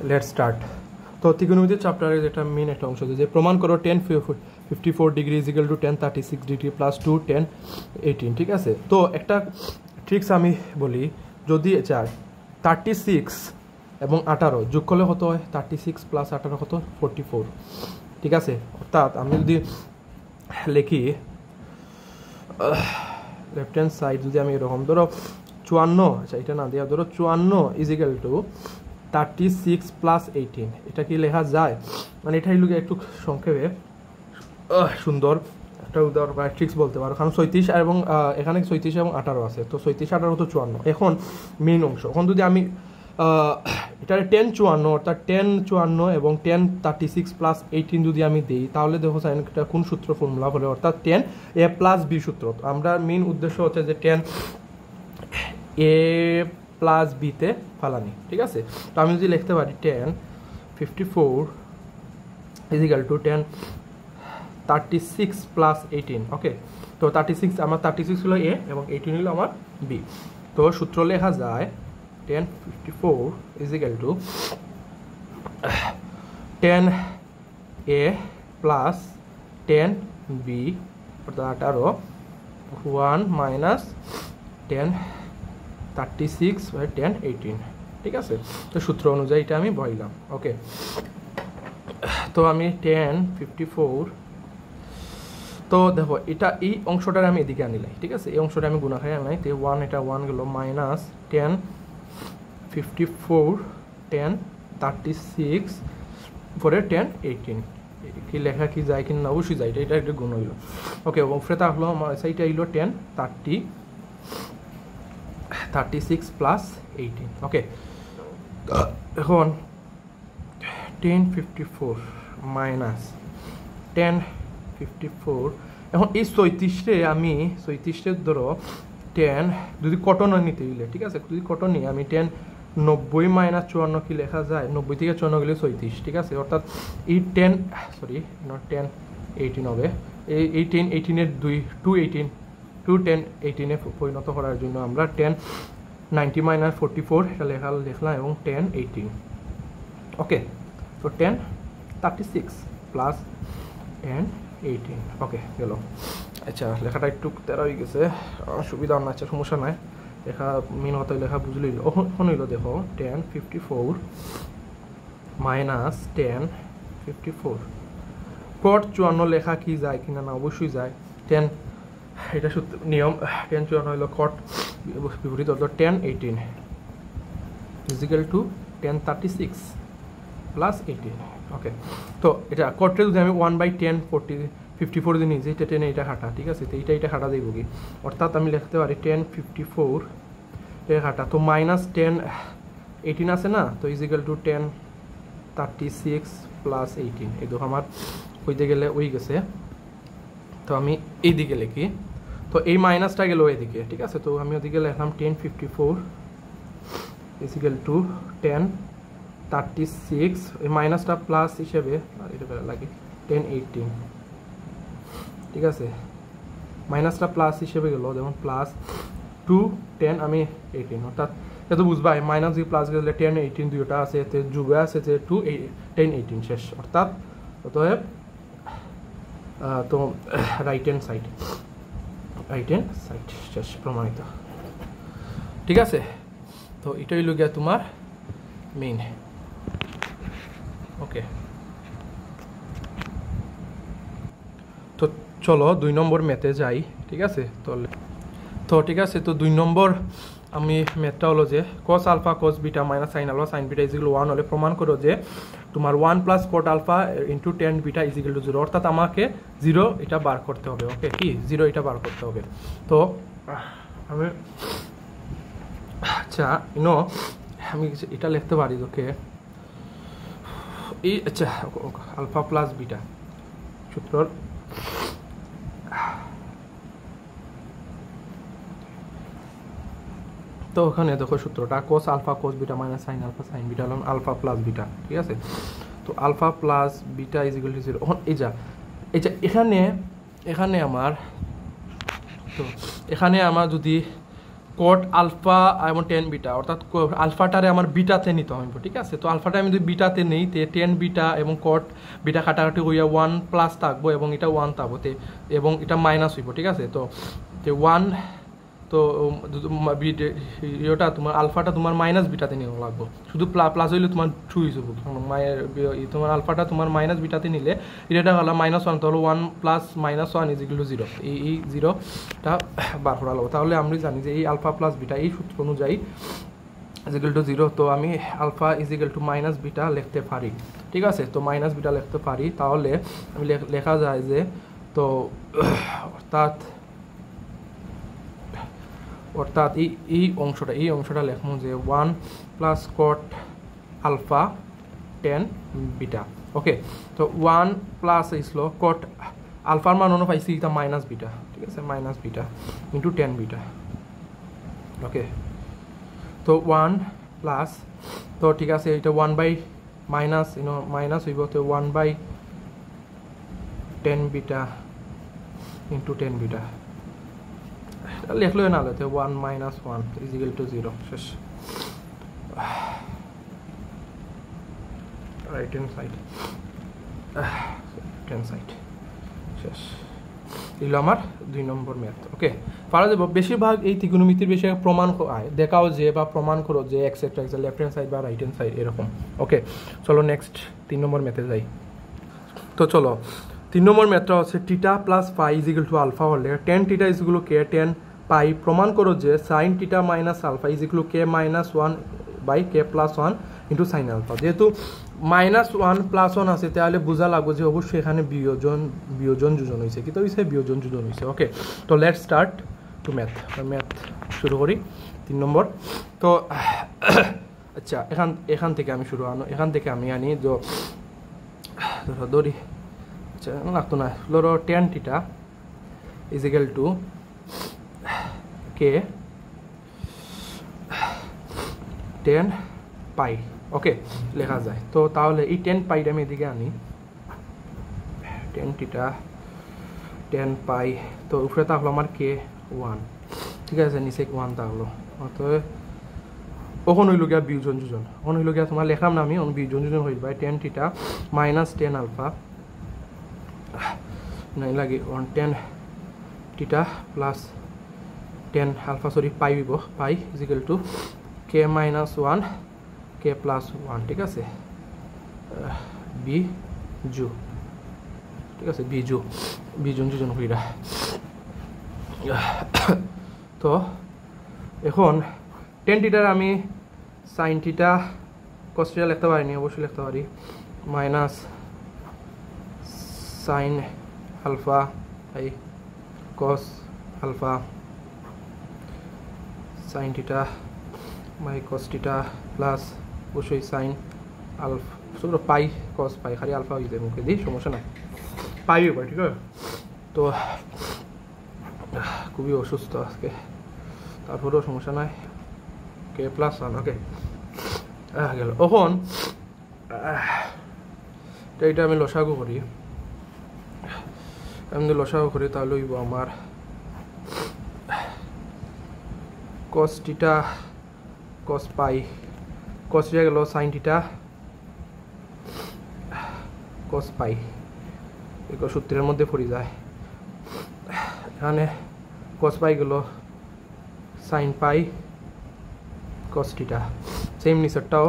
Let's start. তো ত্রিকোণমিতির চ্যাপ্টারের যেটা মেন একটা অংশ যে প্রমাণ করো 1054 degree equal to 1036 degree plus 2 1018। ঠিক আছে, তো একটা ট্রিক্স আমি বলি, যদি 36 এবং 18 যোগ করলে কত হয়? 36 প্লাস 18 কত? 44। ঠিক আছে, অর্থাৎ আমি যদি লিখি লেফট হ্যান্ড সাইড, যদি আমি এরকম ধরো 54, আচ্ছা এটা না দেওয়া, ধরো 54 ইজিক্যাল টু 36 প্লাস 18, এটা কি লেখা যায়? মানে এটাই লোক একটু সংক্ষেপে সুন্দর একটা উদাহরণ বা ট্রিক্স বলতে পারো, কারণ 36 এবং এখানে 36 এবং 18 আছে, তো 36 18 তো 54। এখন মেইন অংশ, এখন যদি আমি এটা 1054 অর্থাৎ 1054 এবং 1036 প্লাস 18 যদি আমি দিই, তাহলে দেখো সাইন এটা কোন সূত্র ফর্মুলা বলে, অর্থাৎ 10 a প্লাস বি সূত্র। তো আমরা মেইন উদ্দেশ্য হচ্ছে যে 10 a প্লাস বিতে ফালানি। ঠিক আছে, তো আমি যদি লিখতে পারি 1054 ইজিক্যাল টু 1036 প্লাস 18। ওকে, তো 36 আমার 36 হলো এ এবং 18 হলো আমার বি। তো সূত্র লেখা যায় 1054 is equal two 10a plus 10b অর্থাৎ 18 1 মাইনাস 1036 বাই 1018। ঠিক আছে, তো সূত্র অনুযায়ী এটা আমি বইলাম। ওকে, তো আমি 1054, তো দেখো এটা এই অংশটার আমি এদিকে আনিলাই। ঠিক আছে, এই অংশটা আমি গুণা খাই আনাই, তো 1 এটা 1 গেল মাইনাস 1054 1036 পরে 1018 কি লেখা কি যায় কিনা? অবশ্যই যায়, এটা একটা গুণ হইল। ওকে, উপরে থাকলো আমার সেইটা হইল 1036 প্লাস 18। ওকে, এখন 1054 মাইনাস 1054, এখন এই 34-রে আমি 34-রে ধরো 10 যদি কটন নিতে হইলে, ঠিক আছে, যদি কটন নিই আমি 90 মাইনাস 54 কি লেখা যায়? 90 থেকে 54 গেলে 34। ঠিক আছে, অর্থাৎ এই 1018 হবে, এই 1018-এর 21018-এ পরিণত করার জন্য আমরা 1090 মাইনাস 44 এটা লিখলাম এবং 1018। ওকে, তো 1036 প্লাস 1018। ওকে গেল। আচ্ছা, লেখাটা একটু তেরা হয়ে গেছে, সুবিধা না, আচ্ছা সমস্যা নাই, লেখা মেন কথা লেখা বুঝলিল। এখন হইল দেখো 1054 মাইনাস 1054 পর 54 লেখা কি যায় কিনা? না, অবশ্যই যায়। 10 এটা সূত্র নিয়ম, 1054 হইল কট বিপরীত অর্থাৎ 1018 ইজিক্যাল টু 1036 প্লাস 18। ওকে, তো এটা কটরে যদি আমি 1/1054 দিয়ে নিয়েছি, এটা 10 এইটা খাটা। ঠিক আছে, তো এইটা খাটা দেব কি, অর্থাৎ আমি লিখতে পারি 1054 এটা খাটা, তো মাইনাস 1018 আছে না, তো ইজিক্যাল টু 1036 প্লাস 18। এই দেখো আমার হইতে গেলে ওই গেছে, তো আমি এইদিকে লিখি, তো এই মাইনাসটা গেল এইদিকে। ঠিক আছে, তো আমি ওদিকে লিখলাম 1054 ইজিক্যাল টু 1036, এই মাইনাসটা প্লাস হিসেবে এটা লাগে 1018। ঠিক আছে, মাইনাসটা প্লাস হিসেবে গেল, যেমন প্লাস 2 10 আমি 18, অর্থাৎ এত বুঝবা মাইনাস দিয়ে প্লাস গেলে 10 18 দুইটা আছে, এতে যুগে আছে যে 10 18 শেষ, অর্থাৎ অতএব তো রাইট হ্যান্ড সাইড শেষ প্রমাণিত। ঠিক আছে, তো এটাই হইল গিয়া তোমার মেইন। ওকে, তো চলো 2 নম্বর ম্যাথে যাই। ঠিক আছে, তো ঠিক আছে, তো 2 নম্বর আমি ম্যাথটা হলো যে cos alpha cos beta minus sine alpha sine beta equal 1 হলে প্রমাণ করো যে তোমার 1 plus cot alpha into 10 beta equal to 0, অর্থাৎ আমাকে 0 এটা বার করতে হবে। ওকে, কি 0 এটা বার করতে হবে। তো আমি আচ্ছা আমি এটা লিখতে পারি, ওকে এই আচ্ছা আলফা প্লাস বিটা সূত্র, তো ওখানে দেখো সূত্রটা cos alpha cos beta minus sine alpha sine beta হলো আলফা প্লাস বিটা। ঠিক আছে, তো alpha plus beta is equal to 0। এখন এই যা এখানে আমার, তো এখানে আমার যদি কট আলফা এবং 10 বিটা, অর্থাৎ আলফাটারে আমার বিটাতে নিতে হবে, ঠিক আছে। তো আলফাটা আমি যদি বিটাতে নেই তে 10 বিটা এবং কট বিটা কাটাকাটি হইয়া 1 প্লাস থাকবো এবং এটা 1 থাকবো এবং এটা মাইনাস হইব, ঠিক আছে। তো 1 তো ইয়েটা তোমার আলফাটা তোমার মাইনাস বিটাতে নিয়ে লাগবো, শুধু প্লাস হইলে তোমার ট্রু হিসেব, তোমার আলফাটা তোমার মাইনাস বিটাতে নিলে এটা হলো -1, তাহলে 1 প্লাস -1 ইজ ইকুয়াল টু 0, এই 0টা বার করা লাগবে। তাহলে আমরা জানি যে এই আলফা প্লাস বিটা এই সূত্র অনুযায়ী ইজ ইকুয়াল টু 0, তো আমি alpha is equal to minus beta লিখতে পারি, ঠিক আছে। তো মাইনাস বিটা লিখতে পারি, তাহলে আমি লেখা যায় যে তো অর্থাৎ এই অংশটা লিখবো যে 1 প্লাস কট আলফা 10 বিটা, ওকে। তো 1 প্লাস ইসলো কট আলফার মান অনু পাইছি এটা মাইনাস বিটা, ঠিক আছে, মাইনাস বিটা ইন্টু 10 বিটা, ওকে। তো 1 প্লাস, তো ঠিক আছে, এটা 1 বাই মাইনাস মাইনাস হইব, তো 1 বাই 10 বিটা ইন্টু 10 বিটা লিখলো না, 1 minus 1 is equal to 0, শেষ। রাইট হ্যান্ড সাইড শেষ। এগুলো আমার 2 নম্বর ম্যাথ, ওকে। পারা যাব বেশিরভাগ এই ত্রিকোণমিতির বিষয়ে প্রমাণ দেখাও যে বা প্রমাণ করো যে এক্সেট্রা লেফট হ্যান্ড সাইড বা রাইট হ্যান্ড সাইড এরকম, ওকে। চলো নেক্সট 3 নম্বর ম্যাথে যাই। তো চলো 3 নম্বর ম্যাথটা হচ্ছে theta plus phi is equal to alpha হলে tan theta is equal to K 10 pi প্রমাণ করো যে sine theta minus alpha is equal to K minus 1 by K plus 1 into sine alpha. যেহেতু -1 + 1 আছে তাহলে বোঝা লাগবে যে অবশ্যই এখানে বিয়োজন যোজন হয়েছে, কিন্তু হয়েছে বিয়োজন যোজন হয়েছে, ওকে। তো লেটস স্টার্ট টু ম্যাথ শুরু করি 3 নম্বর। তো আচ্ছা এখান থেকে আমি আমি আনি ধরি, আচ্ছা লাগতো না, ধরো tan theta is equal to K 10 pi, okay, লেখা যায়। তো তাহলে এই 10 পাইটা আমি এদিকে আনি, tan থিটা 10 পাই, তো উপরে থাকলো আমার কে 1, ঠিক আছে, নিচে 1 থাকলো, অতএব ওখান হইল গিয়া বিয়োজন যোজন, ওখান হইল গিয়া তোমার লেখাম না আমি বিয়োজন যোজন হইল by tan theta minus 10 alpha নাই লাগে 10 থিটা প্লাস 10 আলফা পাই হইব, pi is equal to K minus 1 K plus 1, ঠিক আছে, বিজু, ঠিক আছে, বিজন যোজন হইরা। তো এখন tan থিটার আমি সাইন থিটা কস থিটা লিখতে পারিনি, অবশ্যই লিখতে পারি, মাইনাস সাইন আলফা এই cos alpha sine theta by cos theta plus অবশ্যই সাইন আলফা, শুধু পাই কস পাই, খালি আলফা হয়ে যায় মুখে দিই, সমস্যা নাই, পাই হইব, ঠিক আছে। তো খুবই অসুস্থ আজকে, তারপরেও সমস্যা নাই, কে প্লাস 1, ওকে গেল। এখন এইটা আমি লসাগু করি, তাহলে হইব আমার cos theta cos pi, cos theta গেল sin থিটা cos পাই, এগুলো সূত্রের মধ্যে পড়ে যায়, এখানে cos পাই গেল sin pi cos theta, same নিচেরটাও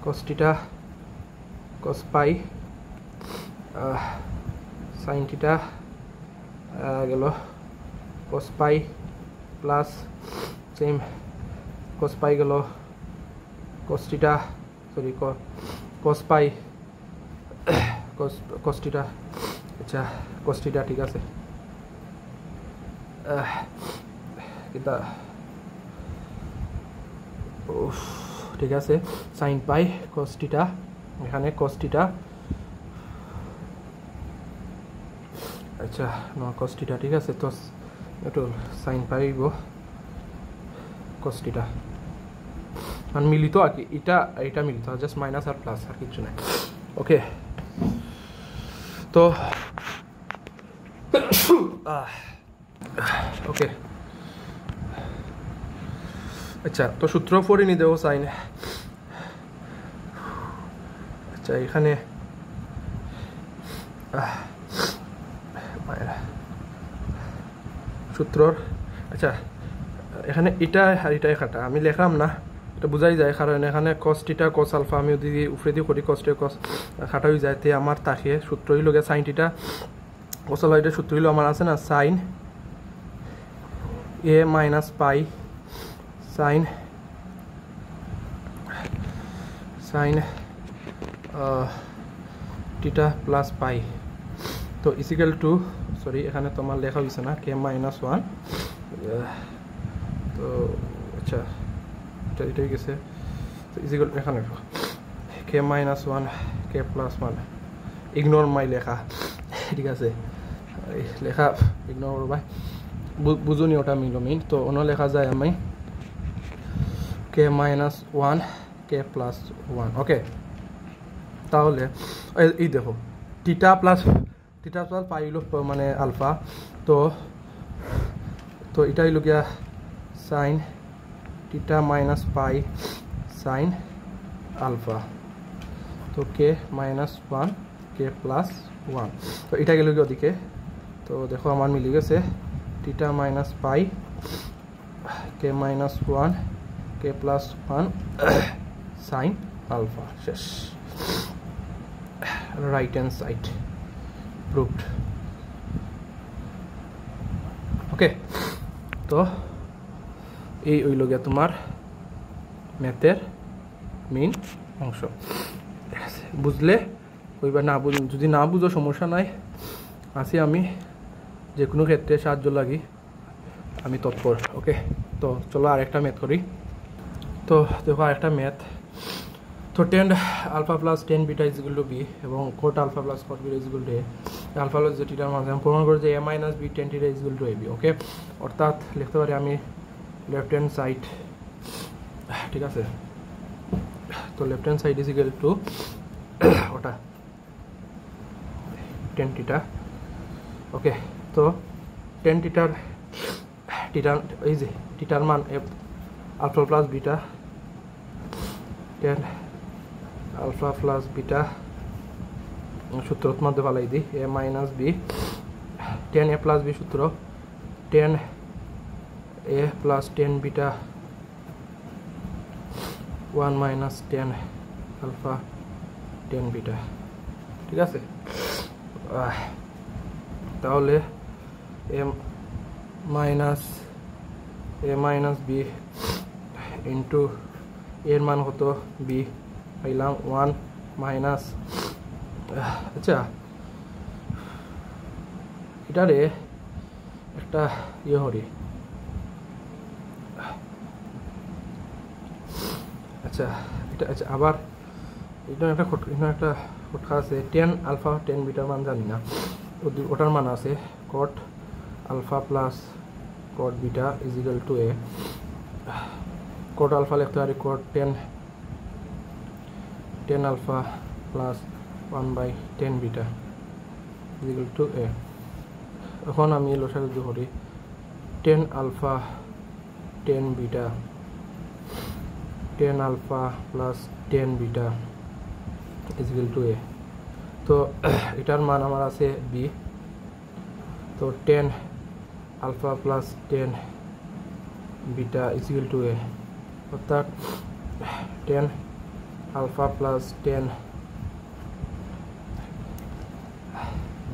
cos theta cos pi sin theta গেল cos pi plus same cos pi গেল cos theta cos pi cos theta, আচ্ছা cos থিটা, ঠিক আছে, এটা ঠিক আছে, sin পাই cos থিটা, এখানে cos থিটা, আচ্ছা cos থিটা, ঠিক আছে। তো একটু sin পাই cos থিটা মানে মিলিত আর কি, এটা মিলিত, জাস্ট মাইনাস আর প্লাস, আর কিছু নাই, ওকে। তো ওকে আচ্ছা, তো সূত্র পড়ে নি দেবো সাইন। আচ্ছা এখানে সূত্রর আচ্ছা এখানে এটা আর এটাই খাটা আমি লেখলাম না, এটা বোঝাই যায় কারণ এখানে কস টিটা কস আলফা আমি যদি উপরে দিয়ে করি কস টিটা কস খাটা হয়ে যায় তে আমার তাকে সূত্র হইল গিয়ে সাইন টিটা কস আলফা, এটা সূত্র হইল আমার আছে না sine A minus pi sine sine theta plus pi, তো ইজিক্যাল টু সরি এখানে তোমার লেখা হয়েছে না কে মাইনাস ওয়ান, তো আচ্ছা এটা এটাই গেছে, তো ইজিক্যাল এখানে K minus one K plus one, ignore my লেখা, ঠিক আছে লেখা ইগনোর করবা, বুঝুনি ওটা মিলো মিন, তো অন্য লেখা যায় আমি কে minus one K plus one. ওকে তাহলে এই দেখো টিটা প্লাস পাই হইল মানে আলফা, তো তো এটা হইল গিয়া সাইন টিটা মাইনাস পাই সাইন আলফা, তো কে minus one K plus one, তো এটা গেল গিয়ে ওদিকে, তো দেখো আমার মিলে গেছে টিটা মাইনাস পাই কে minus one K plus one sine alpha, শেষ, রাইট হ্যান্ড সাইড proved. ওকে তো এই হইল গিয়া তোমার ম্যাথের মেইন অংশ, বুঝলে কইবা না বুঝুন, যদি না বুঝো সমস্যা নাই, আছি আমি যে কোনো ক্ষেত্রে সাহায্য লাগি আমি তৎপর। ওকে তো চলো আরেকটা ম্যাথ করি, তো দেখো আরেকটা ম্যাথ, তো tan alpha plus tan beta is equal to B এবং cot alpha plus cot beta is equal to A, alpha plus যে টিটার মাঝে আমি প্রমাণ করে যে A minus B tan theta is equal to A B. Okay অর্থাৎ লিখতে পারি আমি লেফট হ্যান্ড সাইড, ঠিক আছে, তো left hand side is equal to ওটা টেন টিটা। ওকে তো টেন টিটার এই যে টিটার মান alpha plus beta tan alpha plus beta সূত্রত মধ্যে পালাই দিই A minus B tan A plus B সূত্র tan A plus tan beta one minus tan alpha tan beta, ঠিক আছে, তাহলে এ মাইনাস বি ইন্টু এর মান হতো বি পাইলাম ওয়ান মাইনাস, আচ্ছা এটারে একটা ইয়ে হরি, আচ্ছা এটা আচ্ছা আবার এটা একটা খটকা আছে টেন আলফা টেন বিটার মান জানি না, ওটার মান আছে cot alpha plus cot beta is equal to A, cot alpha লিখতে পারি cot tan alpha plus one by tan beta is equal to A. এখন আমি লসাগু যোগ করি tan alpha tan beta tan alpha plus tan beta is equal to A, তো এটার মান আমার আছে বি, তো tan alpha plus tan beta is equal to A, অর্থাৎ tan alpha plus tan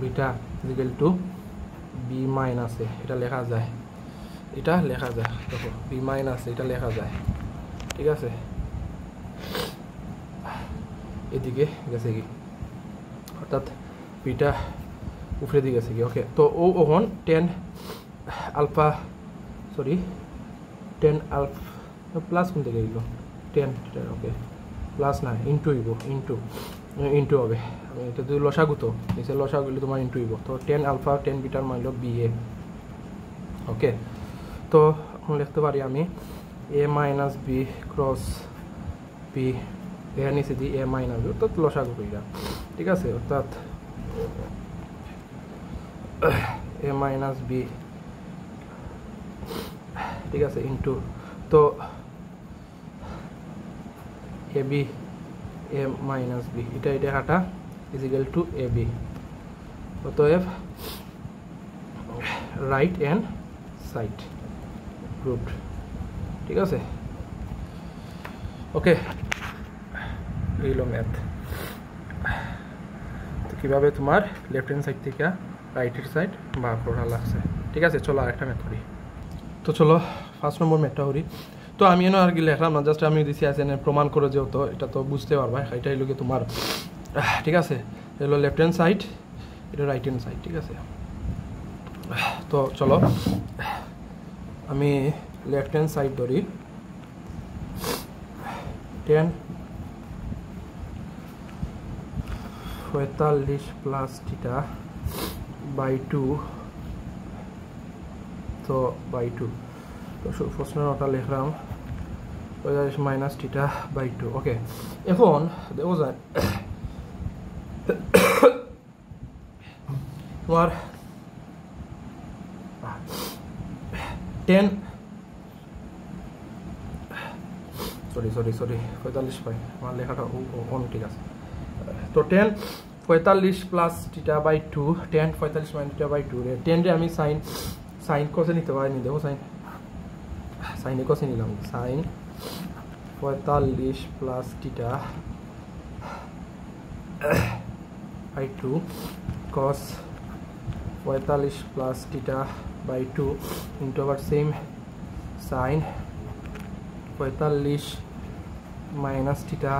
beta is equal to B minus এ, এটা লেখা যায় দেখো বি মাইনাস এটা লেখা যায়, ঠিক আছে, এদিকে গেছে কি অর্থাৎ বিটা উপরে দিকে গেছে কি। ওকে তো ও ওখন টেন আলফা প্লাস কোন দিকে গেল টেন, ওকে প্লাস না ইন্টু হইব ইন্টু হবে, আমি এটা যদি লসাগু তো নিচে লসাগু গেলে তোমার ইন্টু হইব, তো টেন আলফা টেন বিটার মান হলো বি এ। ওকে তো এখন লিখতে পারি আমি এ মাইনাস বি ক্রস বি এর নিচে দিই এ মাইনাস বি, অর্থাৎ লসাগু কইরা, ঠিক আছে, অর্থাৎ এ মাইনাস বি ঠিক আছে ইন্টু তো A B A minus B এটা কাটা ইজিক্যাল টু এ বি অতএব রাইট হ্যান্ড সাইড প্রুভড ঠিক আছে ওকে এইলো ম্যাথ তো কীভাবে তোমার লেফট হ্যান্ড সাইড থেকে রাইট হ্যান্ড সাইড বার করা লাগছে ঠিক আছে চলো আরেকটা ম্যাথ করি তো চলো 1 নম্বর ম্যাথটা করি তো আমি এনে আর কি লিখলাম না জাস্ট আমি দিছি আছে প্রমাণ করে যেও তো এটা তো বুঝতে পারবা এটা হলো কি তোমার ঠিক আছে হলো লেফট হ্যান্ড সাইড এটা রাইট হ্যান্ড সাইড ঠিক আছে তো চলো আমি লেফট হ্যান্ড সাইড ধরি 10 45 প্লাস থিটা বাই 2 তো বাই 2 তো প্রশ্নের ওটা লিখলাম 45 মাইনাস থিটা বাই 2 ওকে এখন দেখো যায় তোমার 10 সরি 45 পাই আমার লেখাটা অন ঠিক আছে তো 10 45 plus theta by 2 10 45 minus theta by 2 রে 10 রে আমি সাইন কোসে নিতে পারি নি দেখো সাইনে কোসে নিলাম sine 45 plus theta by 2 cos 45 plus theta by 2 into our same sin 45 minus theta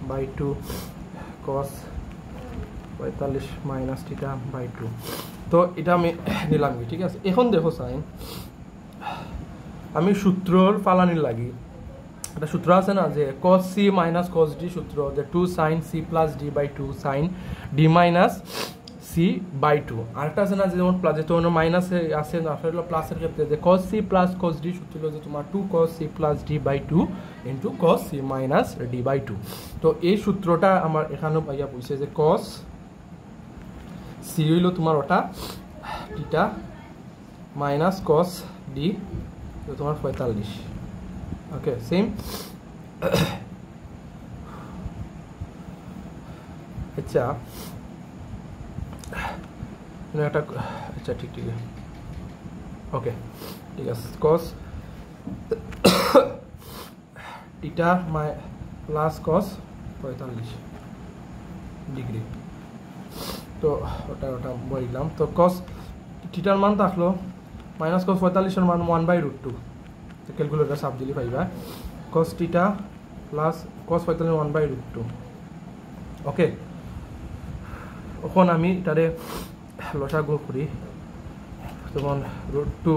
by 2 cos 45 minus theta by 2 তো এটা আমি নিলাম ঠিক আছে এখন দেখো সাইন আমি সূত্রর ফালানির লাগি একটা সূত্র আছে না যে cos c minus cos d সূত্র যে 2 sin c plus d by 2 sin d minus c by 2 আরেকটা আছে না যেমন প্লাস যেটা অন্য মাইনাস আছে আসলে প্লাসের ক্ষেত্রে যে cos c plus cos d সূত্র হলো যে তোমার 2 cos c plus d by 2 into cos c minus d by 2 তো এই সূত্রটা আমার এখানে পাইয়া পড়ছে যে cos c হইলো তোমার ওটা থিটা minus cos d তো তোমার 45 ওকে সেম আচ্ছা এটা আচ্ছা ঠিক ওকে ঠিক আছে cos theta plus cos 45 degree তো ওটা বললাম তো cos থিটার মান থাকলো মাইনাস cos 45 এর মান 1/√2 তো ক্যালকুলেটর সাব দিলি পাইবা cos থিটা প্লাস cos 45 1/√2 ওকে এখন আমি এটারে লসাগু করি তখন √2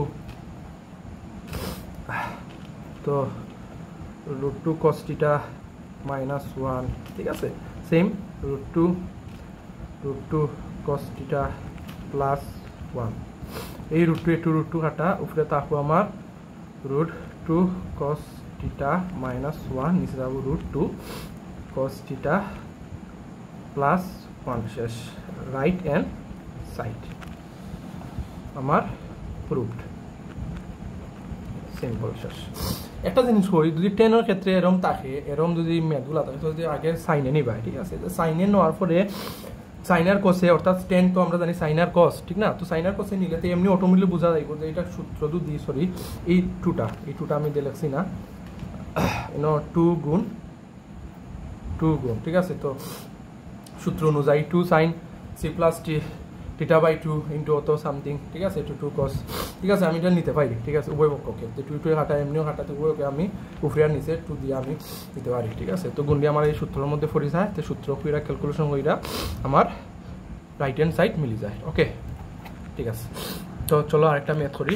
তো √2 cos থিটা মাইনাস 1 ঠিক আছে সেম √2 cos থিটা প্লাস 1 এই √2 কাটা উপরে থাকবো আমার √2 cos থিটা মাইনাস 1 নিচে যাবো √2 cos থিটা প্লাস 1 শেষ রাইট হ্যান্ড সাইড আমার প্রুভড সিম্পল শেষ একটা জিনিস করি যদি 10 এর ক্ষেত্রে এরকম থাকে এরকম যদি ম্যাথগুলো থাকে তো যদি আগে সাইনে নিবা ঠিক আছে সাইনে নেওয়ার পরে সাইনার কোসে অর্থাৎ 10 তো আমরা জানি সাইনার কস ঠিক না তো সাইনার কোসে নিলে তো এমনি অটোমেটিকলি বোঝা যাইব যে এটা সূত্র যদি সরি এই টুটা আমি দিয়ে লিখছি না 2 গুণ ঠিক আছে তো সূত্র অনুযায়ী 2 sin c plus t theta by 2 into অত সামথিং ঠিক আছে 2 cos ঠিক আছে আমি এটা নিতে পারি ঠিক আছে উভয় পক্ষকে যে 2 হাঁটা এমনিও হাঁটাতে উভয়কে আমি উপরের নিচে 2 দিয়ে আমি নিতে পারি ঠিক আছে তো গুণ দিয়ে আমার এই সূত্রের মধ্যে পড়ে যায় তো সূত্র কইরা ক্যালকুলেশন কইরা আমার রাইট হ্যান্ড সাইড মিলে যায় ওকে ঠিক আছে তো চলো আরেকটা ম্যাথ করি